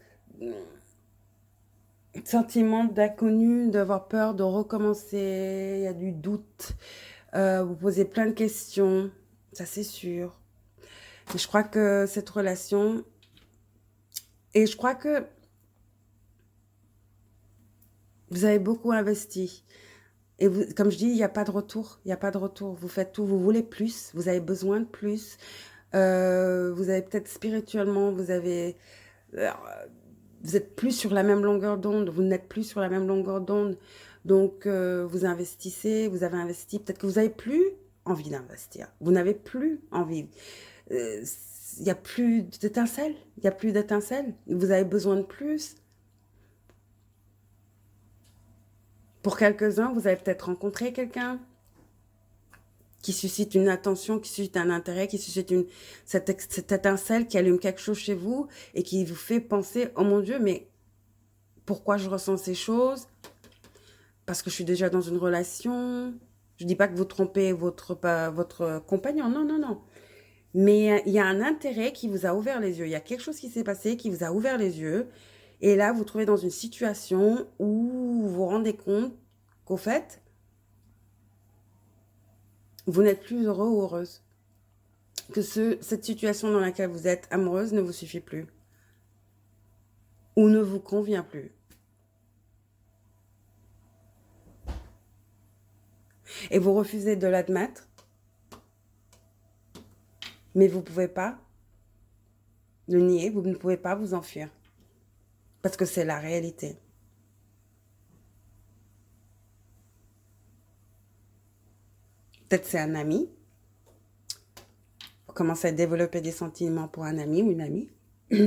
sentiment d'inconnu, d'avoir peur de recommencer. Il y a du doute. Vous posez plein de questions. Ça, c'est sûr. Mais je crois que cette relation... Et je crois que vous avez beaucoup investi. Et vous, comme je dis, il n'y a pas de retour. Il n'y a pas de retour. Vous faites tout. Vous voulez plus. Vous avez besoin de plus. Vous avez peut-être spirituellement, vous êtes plus sur la même longueur d'onde. Vous n'êtes plus sur la même longueur d'onde. Donc, vous investissez. Vous avez investi. Peut-être que vous n'avez plus envie d'investir. Vous n'avez plus envie. Il n'y a plus d'étincelles. Il n'y a plus d'étincelles. Vous avez besoin de plus. Pour quelques-uns, vous avez peut-être rencontré quelqu'un qui suscite une attention, qui suscite un intérêt, qui suscite cette étincelle qui allume quelque chose chez vous et qui vous fait penser, oh mon Dieu, mais pourquoi je ressens ces choses? Parce que je suis déjà dans une relation. Je dis pas que vous trompez votre compagnon, non, non, non. Mais il y a un intérêt qui vous a ouvert les yeux. Il y a quelque chose qui s'est passé qui vous a ouvert les yeux. Et là, vous vous trouvez dans une situation où vous vous rendez compte qu'au fait, vous n'êtes plus heureux ou heureuse. Que cette situation dans laquelle vous êtes amoureuse ne vous suffit plus. Ou ne vous convient plus. Et vous refusez de l'admettre. Mais vous ne pouvez pas le nier. Vous ne pouvez pas vous enfuir. Parce que c'est la réalité. Peut-être c'est un ami. Vous commencez à développer des sentiments pour un ami ou une amie.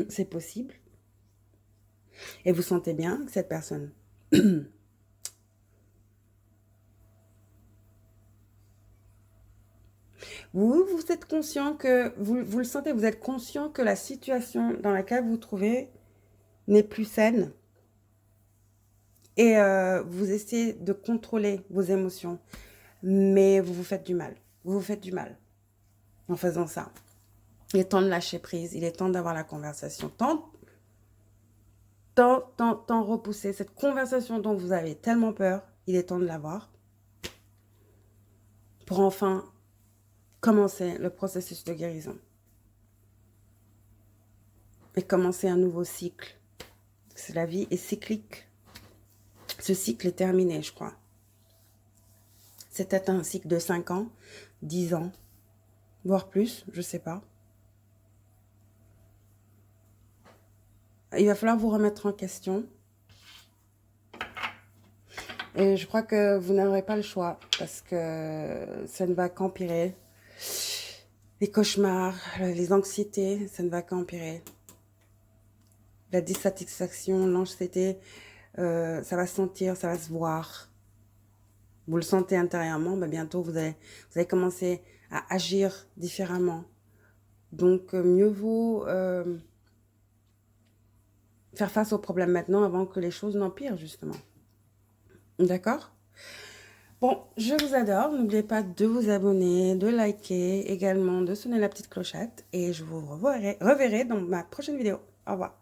C'est possible. Et vous sentez bien avec cette personne. Vous êtes conscient que, vous le sentez, vous êtes conscient que la situation dans laquelle vous vous trouvez n'est plus saine. Et vous essayez de contrôler vos émotions. Mais vous vous faites du mal. Vous vous faites du mal en faisant ça. Il est temps de lâcher prise. Il est temps d'avoir la conversation. Tant repousser cette conversation dont vous avez tellement peur. Il est temps de l'avoir. Pour enfin commencer le processus de guérison. Et commencer un nouveau cycle. La vie est cyclique. Ce cycle est terminé, je crois. C'était un cycle de 5 ans, 10 ans, voire plus, je ne sais pas. Il va falloir vous remettre en question. Et je crois que vous n'aurez pas le choix parce que ça ne va qu'empirer. Les cauchemars, les anxiétés, ça ne va qu'empirer. La dissatisfaction, l'anxiété, ça va se sentir, ça va se voir. Vous le sentez intérieurement, mais bientôt vous allez commencer à agir différemment. Donc mieux vaut faire face aux problèmes maintenant avant que les choses n'empirent justement. D'accord? Bon, je vous adore. N'oubliez pas de vous abonner, de liker, également de sonner la petite clochette. Et je vous reverrai dans ma prochaine vidéo. Au revoir.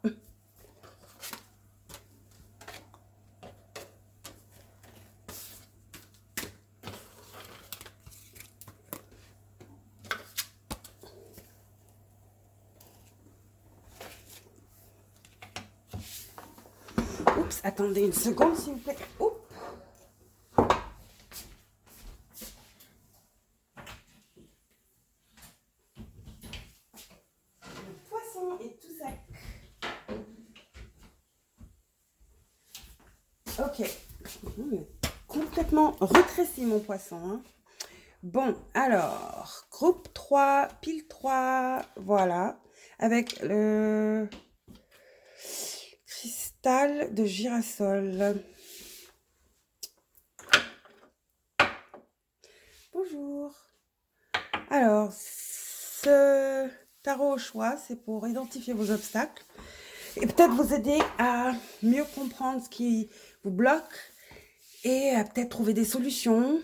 Oups, attendez une seconde s'il vous plaît. Oups. Le poisson est tout sec. Ok. Complètement rétréci mon poisson. Hein. Bon, alors, groupe 3, pile 3, voilà. Avec le cristal de girasol. Bonjour. Alors, ce tarot au choix, c'est pour identifier vos obstacles et peut-être vous aider à mieux comprendre ce qui vous bloque et à peut-être trouver des solutions.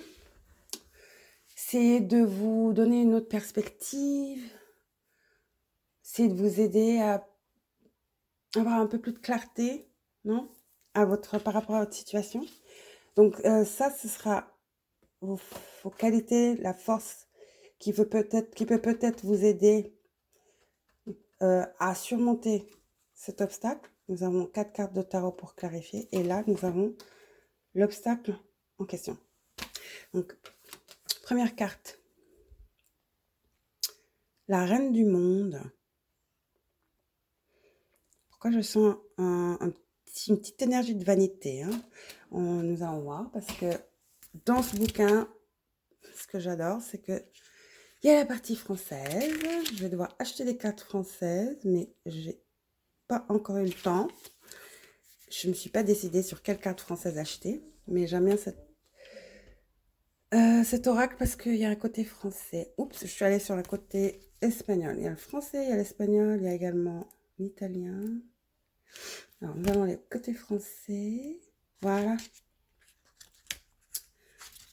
C'est de vous donner une autre perspective. C'est de vous aider à avoir un peu plus de clarté, non, par rapport à votre situation. Donc ça, ce sera vos qualités, la force qui peut peut-être vous aider à surmonter cet obstacle. Nous avons 4 cartes de tarot pour clarifier. Et là, nous avons l'obstacle en question. Donc, première carte. La reine du monde. Pourquoi je sens une petite énergie de vanité, hein? Nous allons voir parce que dans ce bouquin, ce que j'adore, c'est que il y a la partie française. Je vais devoir acheter des cartes françaises, mais j'ai pas encore eu le temps. Je ne me suis pas décidée sur quelle carte française acheter, mais j'aime bien Cet oracle parce qu'il y a un côté français. Oups, je suis allée sur le côté espagnol. Il y a le français, il y a l'espagnol, il y a également l'italien. Alors, nous avons le côté français. Voilà.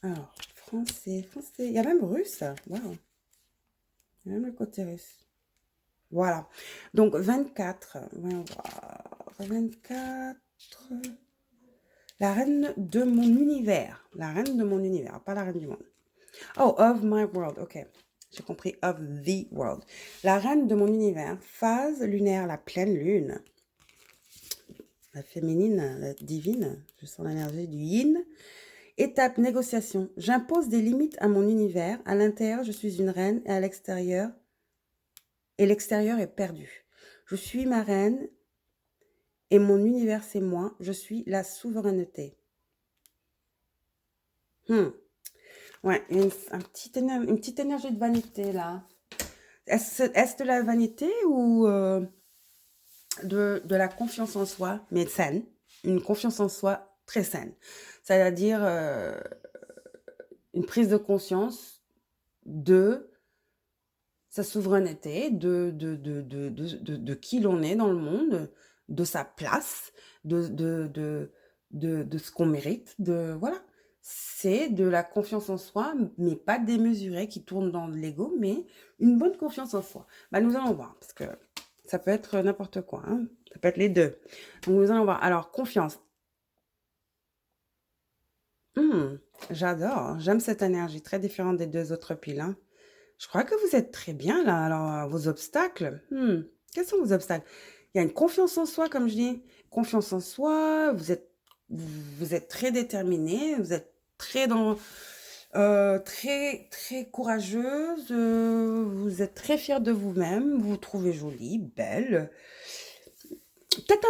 Alors, français, français. Il y a même russe. Waouh. Il y a même le côté russe. Voilà. Donc, 24. Voyons voir. 24. La reine de mon univers. La reine de mon univers, pas la reine du monde. Oh, of my world. Ok. J'ai compris. Of the world. La reine de mon univers. Phase lunaire, la pleine lune. La féminine, la divine. Je sens l'énergie du yin. Étape, négociation. J'impose des limites à mon univers. À l'intérieur, je suis une reine et à l'extérieur, l'extérieur est perdu. Je suis ma reine et mon univers, c'est moi. Je suis la souveraineté. Ouais, une petite énergie de vanité là. Est-ce de la vanité ou de la confiance en soi, mais saine? Une confiance en soi très saine. C'est-à-dire une prise de conscience de sa souveraineté, de qui l'on est dans le monde, de sa place, de ce qu'on mérite, voilà. C'est de la confiance en soi, mais pas démesurée, qui tourne dans l'ego, mais une bonne confiance en soi. Bah, nous allons voir, parce que ça peut être n'importe quoi, hein. Ça peut être les deux. Donc, nous allons voir. Alors, confiance. J'adore, j'aime cette énergie, très différente des deux autres piles, hein. Je crois que vous êtes très bien là. Alors, vos obstacles, quels sont vos obstacles? Il y a une confiance en soi, comme je dis. Confiance en soi, vous êtes très déterminée, vous êtes très très, très courageuse, vous êtes très fière de vous-même, vous vous trouvez jolie, belle, peut-être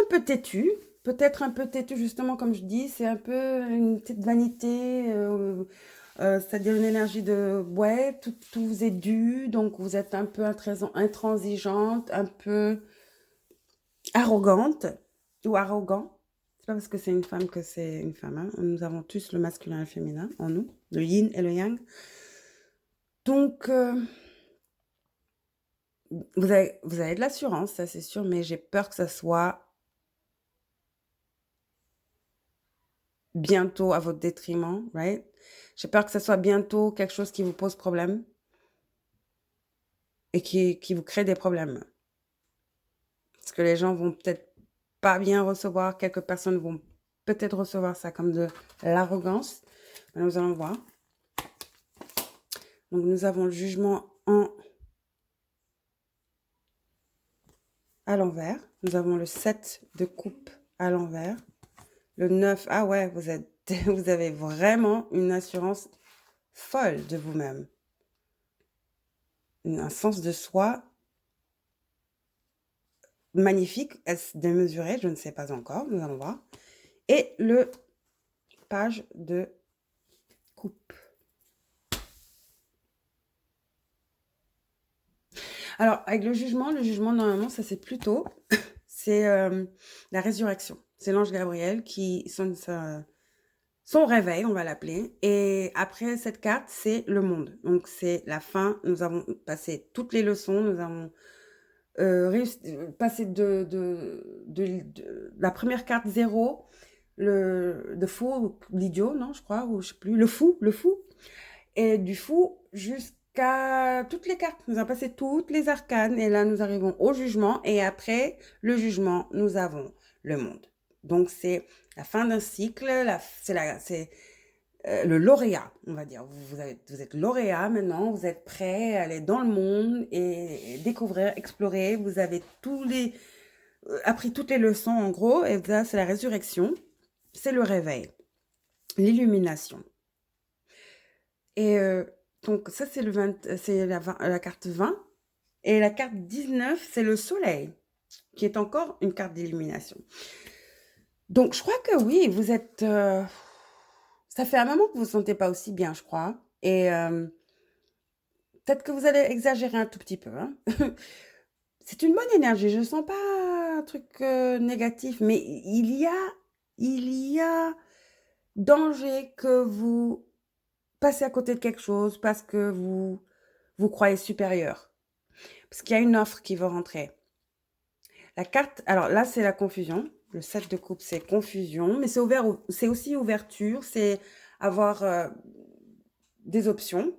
un peu têtue justement, comme je dis, c'est un peu une petite vanité. C'est-à-dire une énergie de ouais, tout vous est dû, donc vous êtes un peu intransigeante, un peu arrogante ou arrogant. C'est pas parce que c'est une femme que c'est une femme, hein. Nous avons tous le masculin et le féminin en nous, le yin et le yang. Donc, vous avez de l'assurance, ça c'est sûr, mais j'ai peur que ça soit bientôt à votre détriment, right? J'ai peur que ça soit bientôt quelque chose qui vous pose problème et qui vous crée des problèmes. Parce que les gens vont peut-être pas bien recevoir, quelques personnes vont peut-être recevoir ça comme de l'arrogance. Nous allons voir. Donc, nous avons le jugement à l'envers. Nous avons le 7 de coupe à l'envers. Le 9, ah ouais, vous avez vraiment une assurance folle de vous-même. Un sens de soi magnifique. Est-ce démesuré? Je ne sais pas encore. Nous allons voir. Et le page de coupe. Alors, avec le jugement, normalement, ça c'est plutôt, c'est la résurrection. C'est l'ange Gabriel qui sonne son réveil, on va l'appeler. Et après cette carte, c'est le monde. Donc, c'est la fin. Nous avons passé toutes les leçons. Nous avons passé de la première carte 0, le fou, l'idiot, non, je crois, ou je sais plus, le fou. Et du fou jusqu'à toutes les cartes. Nous avons passé toutes les arcanes et là, nous arrivons au jugement. Et après le jugement, nous avons le monde. Donc, c'est la fin d'un cycle. C'est le lauréat, on va dire. Vous êtes lauréat maintenant. Vous êtes prêt à aller dans le monde et découvrir, explorer. Vous avez appris toutes les leçons, en gros. Et là, c'est la résurrection. C'est le réveil. L'illumination. Et donc, ça, c'est la carte 20. Et la carte 19, c'est le soleil, qui est encore une carte d'illumination. Donc, je crois que oui, vous êtes... ça fait un moment que vous ne vous sentez pas aussi bien, je crois. Et peut-être que vous allez exagérer un tout petit peu, hein. C'est une bonne énergie. Je ne sens pas un truc négatif, mais il y a danger que vous passez à côté de quelque chose parce que vous croyez supérieur. Parce qu'il y a une offre qui va rentrer. La carte, alors là, c'est la confusion. Le 7 de coupe, c'est confusion, mais c'est ouvert, c'est aussi ouverture, c'est avoir des options,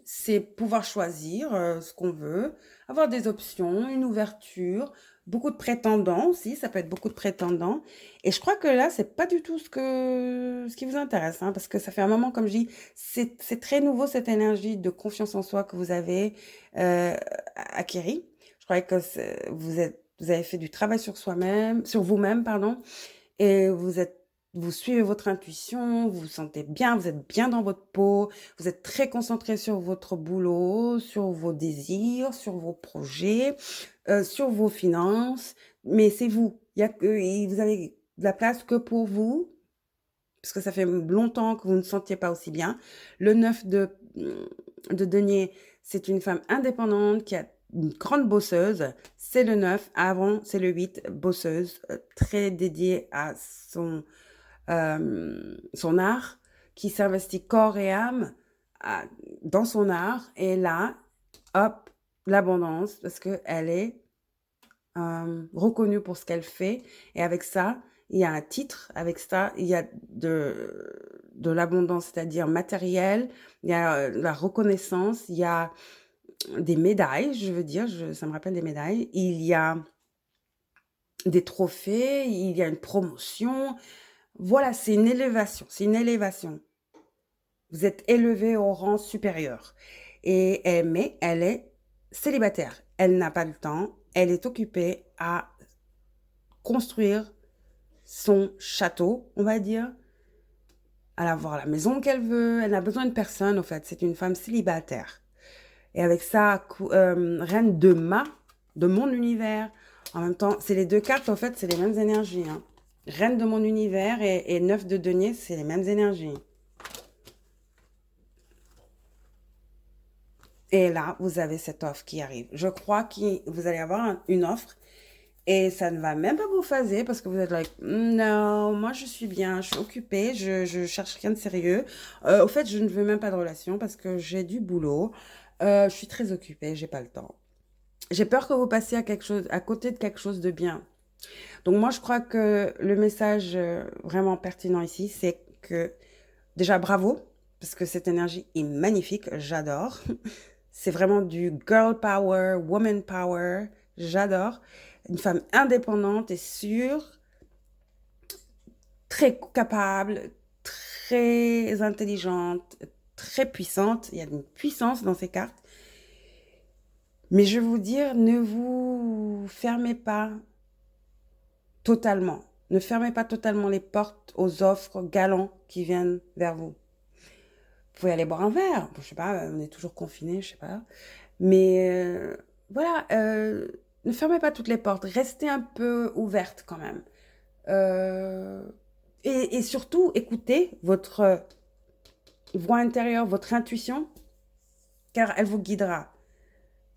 c'est pouvoir choisir ce qu'on veut, avoir des options, une ouverture, beaucoup de prétendants aussi, ça peut être beaucoup de prétendants. Et je crois que là, c'est pas du tout ce qui vous intéresse, hein, parce que ça fait un moment, comme je dis, c'est très nouveau cette énergie de confiance en soi que vous avez euh, acquérie. Je crois que vous avez fait du travail sur soi-même, sur vous-même, pardon, et vous suivez votre intuition, vous vous sentez bien, vous êtes bien dans votre peau, vous êtes très concentré sur votre boulot, sur vos désirs, sur vos projets, sur vos finances, mais c'est vous. Il y a que, et vous avez de la place que pour vous, parce que ça fait longtemps que vous ne sentiez pas aussi bien. Le 9 de denier, c'est une femme indépendante qui a une grande bosseuse. C'est le 9. Avant, c'est le 8, bosseuse, très dédiée à son art, qui s'investit corps et âme dans son art. Et là, hop, l'abondance, parce qu'elle est reconnue pour ce qu'elle fait. Et avec ça, il y a un titre. Avec ça, il y a de l'abondance, c'est-à-dire matérielle. Il y a la reconnaissance. Il y a des médailles, je veux dire. Ça me rappelle des médailles. Il y a des trophées. Il y a une promotion. Voilà, c'est une élévation. C'est une élévation. Vous êtes élevé au rang supérieur. Mais elle est célibataire. Elle n'a pas le temps. Elle est occupée à construire son château, on va dire. Elle avoir la maison qu'elle veut. Elle n'a besoin de personne, en fait. C'est une femme célibataire. Et avec ça, reine de mon univers. En même temps, c'est les deux cartes, en fait, c'est les mêmes énergies, hein. Reine de mon univers et 9 de denier, c'est les mêmes énergies. Et là, vous avez cette offre qui arrive. Je crois que vous allez avoir une offre et ça ne va même pas vous phaser parce que vous êtes like, non, moi je suis bien, je suis occupée, je cherche rien de sérieux. Au fait, je ne veux même pas de relation parce que j'ai du boulot. Je suis très occupée, j'ai pas le temps. J'ai peur que vous passiez à côté de quelque chose de bien. Donc moi, je crois que le message vraiment pertinent ici, c'est que déjà bravo parce que cette énergie est magnifique, j'adore. C'est vraiment du girl power, woman power. J'adore. Une femme indépendante et sûre, très capable, très intelligente, très puissante. Il y a une puissance dans ces cartes. Mais je vais vous dire, ne vous fermez pas totalement. Ne fermez pas totalement les portes aux offres galants qui viennent vers vous. Vous pouvez aller boire un verre. Je sais pas, on est toujours confinés, je sais pas. Mais voilà, ne fermez pas toutes les portes. Restez un peu ouverte quand même. Euh, et surtout, écoutez votre voix intérieure, votre intuition, car elle vous guidera.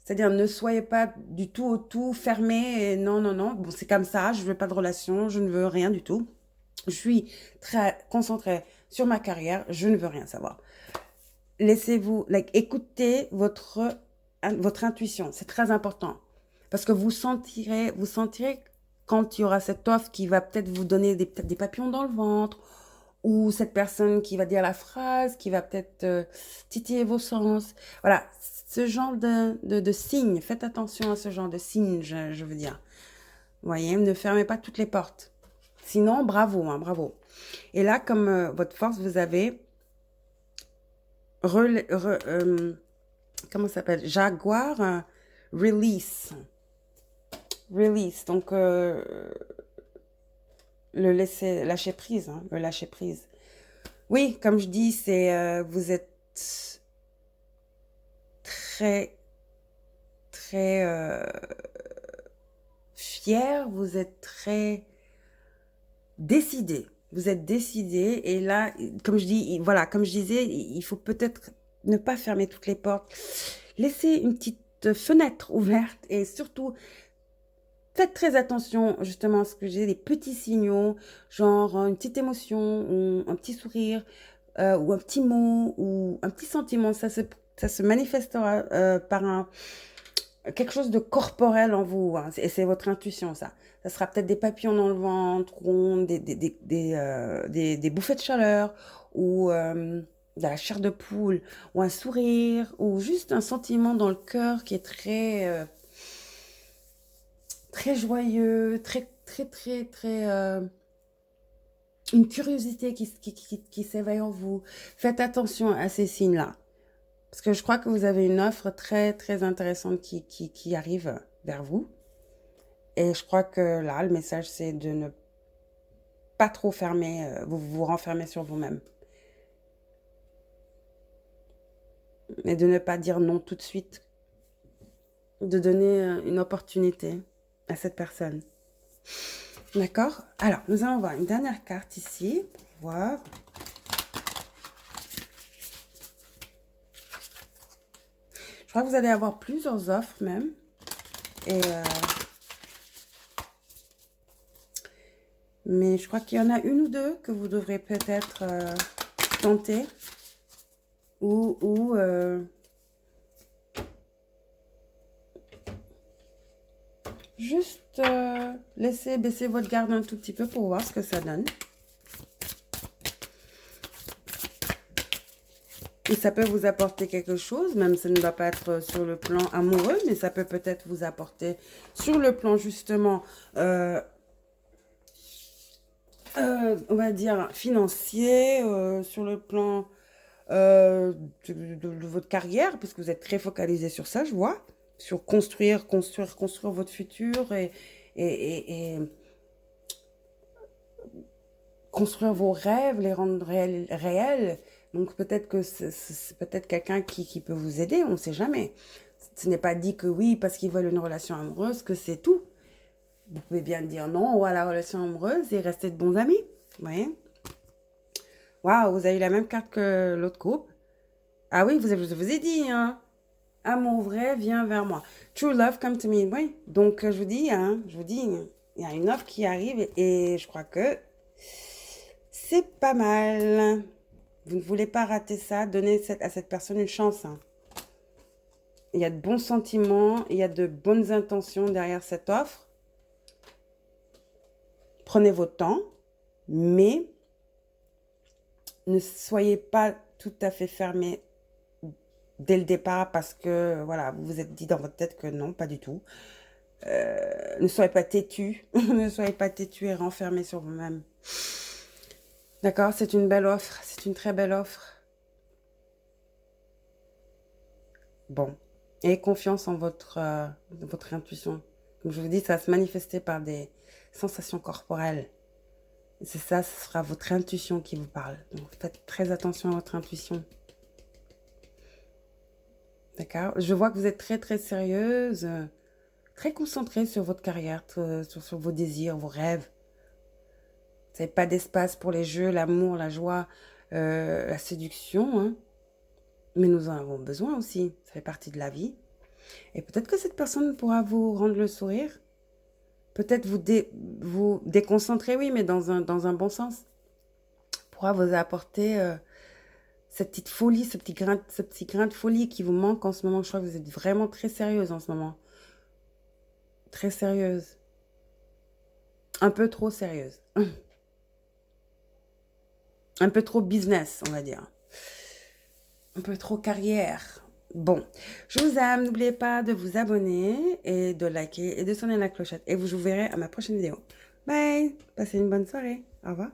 C'est-à-dire, ne soyez pas du tout au tout fermé. Et non, non, non. Bon, c'est comme ça. Je veux pas de relation. Je ne veux rien du tout. Je suis très concentrée sur ma carrière. Je ne veux rien savoir. Laissez-vous, écoutez votre intuition. C'est très important. Parce que vous sentirez quand il y aura cette offre qui va peut-être vous donner des papillons dans le ventre, ou cette personne qui va dire la phrase, qui va peut-être titiller vos sens. Voilà, ce genre de signes. Faites attention à ce genre de signes, je veux dire. Vous voyez, ne fermez pas toutes les portes. Sinon, bravo, hein, bravo. Et là, comme votre force, vous avez comment ça s'appelle? Jaguar release. Release. Donc, lâcher prise, hein, le lâcher prise. Oui, comme je dis, vous êtes très, très fier, vous êtes très décidé. Vous êtes décidé et là, comme je dis, voilà, comme je disais, il faut peut-être ne pas fermer toutes les portes. Laissez une petite fenêtre ouverte et surtout, faites très attention justement à ce que j'ai, des petits signaux, genre une petite émotion, un petit sourire, ou un petit mot, ou un petit sentiment. Ça se manifestera par quelque chose de corporel en vous, hein, et c'est votre intuition, ça. Ça sera peut-être des papillons dans le ventre, ou des bouffées de chaleur, ou de la chair de poule, ou un sourire, ou juste un sentiment dans le cœur qui est très joyeux, très une curiosité qui s'éveille en vous. Faites attention à ces signes-là. Parce que je crois que vous avez une offre très intéressante qui arrive vers vous. Et je crois que là, le message, c'est de ne pas trop fermer, vous renfermer sur vous-même. Et de ne pas dire non tout de suite. De donner une opportunité à cette personne. D'accord? Alors, nous allons voir une dernière carte ici. Pour voir. Je crois que vous allez avoir plusieurs offres même. Et mais je crois qu'il y en a une ou deux que vous devrez peut-être tenter. Ou juste laisser baisser votre garde un tout petit peu pour voir ce que ça donne. Et ça peut vous apporter quelque chose, même ça ne doit pas être sur le plan amoureux, mais ça peut peut-être vous apporter sur le plan justement, on va dire, financier, sur le plan de votre carrière, puisque vous êtes très focalisé sur ça, je vois, sur construire votre futur et construire vos rêves, les rendre réels. Donc peut-être que c'est peut-être quelqu'un qui peut vous aider, on ne sait jamais. Ce n'est pas dit que oui, parce qu'ils veulent une relation amoureuse, que c'est tout. Vous pouvez bien dire non à la relation amoureuse et rester de bons amis. Vous voyez? Waouh, vous avez eu la même carte que l'autre couple. Ah oui, je vous ai dit, hein. Amour vrai, viens vers moi. True love, come to me. Oui, donc je vous dis, hein, il y a une offre qui arrive et je crois que c'est pas mal. Vous ne voulez pas rater ça, donnez à cette personne une chance. Hein. Il y a de bons sentiments, il y a de bonnes intentions derrière cette offre. Prenez votre temps, mais ne soyez pas tout à fait fermé dès le départ parce que voilà, vous vous êtes dit dans votre tête que non, pas du tout. Ne soyez pas têtu, ne soyez pas têtu et renfermé sur vous-même. D'accord, c'est une belle offre, c'est une très belle offre. Bon, ayez confiance en votre intuition. Comme je vous dis, ça va se manifester par des sensations corporelles. C'est ça, ce sera votre intuition qui vous parle. Donc faites très attention à votre intuition. D'accord? Je vois que vous êtes très sérieuse, très concentrée sur votre carrière, sur vos désirs, vos rêves. Vous n'avez pas d'espace pour les jeux, l'amour, la joie, la séduction. Hein. Mais nous en avons besoin aussi. Ça fait partie de la vie. Et peut-être que cette personne pourra vous rendre le sourire. Peut-être vous déconcentrer, oui, mais dans un bon sens. Pourra vous apporter cette petite folie, ce petit grain de folie qui vous manque en ce moment. Je crois que vous êtes vraiment très sérieuse en ce moment. Très sérieuse. Un peu trop sérieuse. Un peu trop business, on va dire. Un peu trop carrière. Bon, je vous aime. N'oubliez pas de vous abonner et de liker et de sonner la clochette. Et je vous verrai à ma prochaine vidéo. Bye. Passez une bonne soirée. Au revoir.